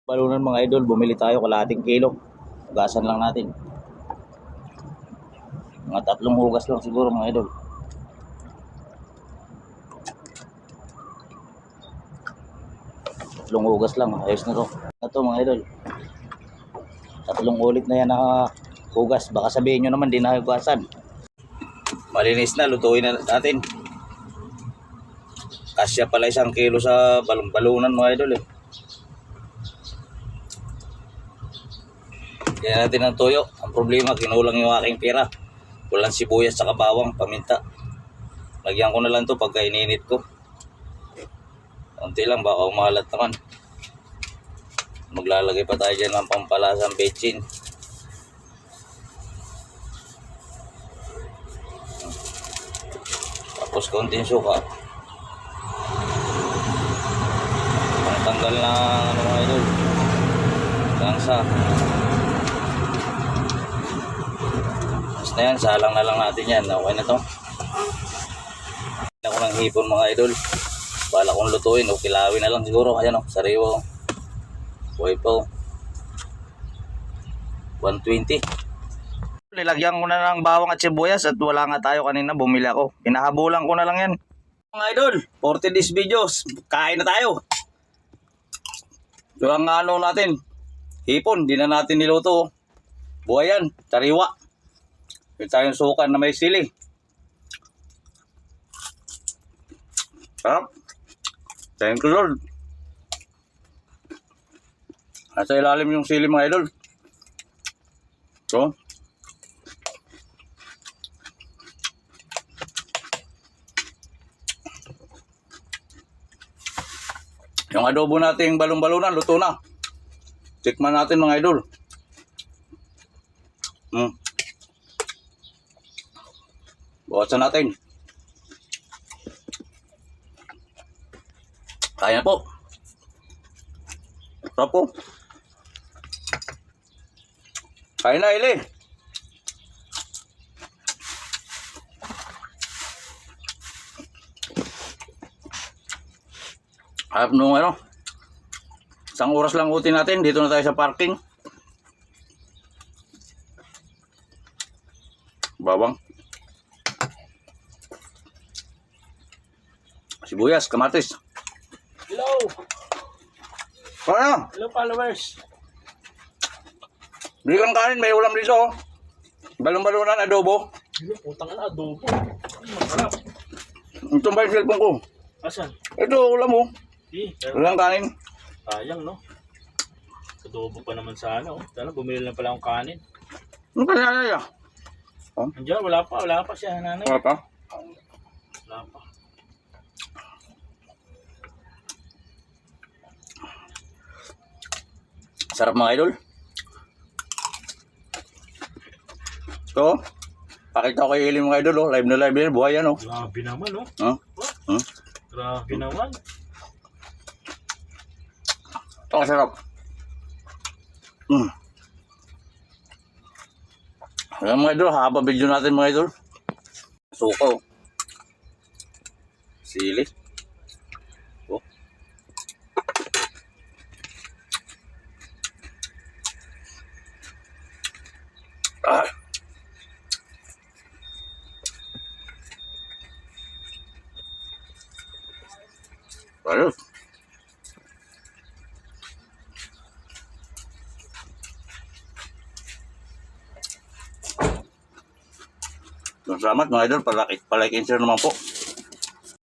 Balunan mga idol, bumili tayo kalahating kilo. Hugasan lang natin. Mga 3 hugas lang siguro mga idol. Tatlong hugas lang, ayos na to. Ito mga idol. 3 ulit na yan hugas. Baka sabihin nyo naman di na hugasan. Malinis na, lutuin na natin. Kasya pala 1 kilo sa balunan mga idol eh. Kaya natin ang toyo. Ang problema, kinulang yung aking pera. Walang sibuyas sa bawang, paminta. Lagyan ko na lang to pagka ininit ko. Kunti lang, baka umalat naman. Maglalagay pa tayo dyan ng pampalasang bechin. Tapos konting suka. Pangtanggal na mga idol. Langsa. Na yan, salang na lang natin yan. Okay na to. Ako ng hipon mga idol. Bala kong lutuin o kilawin na lang siguro. Ayan o, sariwa o. Buhay po. 120. Nilagyan ko na ng bawang at sibuyas at wala nga tayo kanina. Bumili ako. Pinahabulan ko na lang yan. Mga idol, 40 days videos. Kain na tayo. Ito ang ano natin. Hipon, di na natin niluto. Buhay yan, sariwa. May tayong sukan na may sili. Sarap. Thank you Lord. Nasa ilalim yung sili mga idol. So. Yung adobo nating balon-balunan, luto na. Tikman natin mga idol. Bawasan natin. Kaya po. Sarap po. Kaya na, Ili. Harap nung ano. 1 oras lang utin natin. Dito na tayo sa parking. Bawang. Sibuyas, kamatis. Hello! Ano? Hello followers! Bili kang kanin, may ulam dito. Balon-balunan, adobo. Hello, putang na adobo. Masarap. Ito ba yung cellphone ko? Asan? Ito, ulam mo. Pero Walang kanin. sayang, no? Adobo pa naman sana, oh. Sana bumili lang pala akong kanin. Ano ka nanay ah? Andiyan, wala pa siya, nanay. Wala pa? Wala pa. Sarap mga idol. Ito, pakita ko kay Ili mga idol, oh. Live na live yan, buhay yan, oh. Grabe naman, oh. Huh? Hmm? Grabe naman. Ito sarap. Ayan mga idol, haba video natin mga idol. Suka, oh. Sili. Oh. Ah. Ayos. Salamat mga idol, palike and share naman po.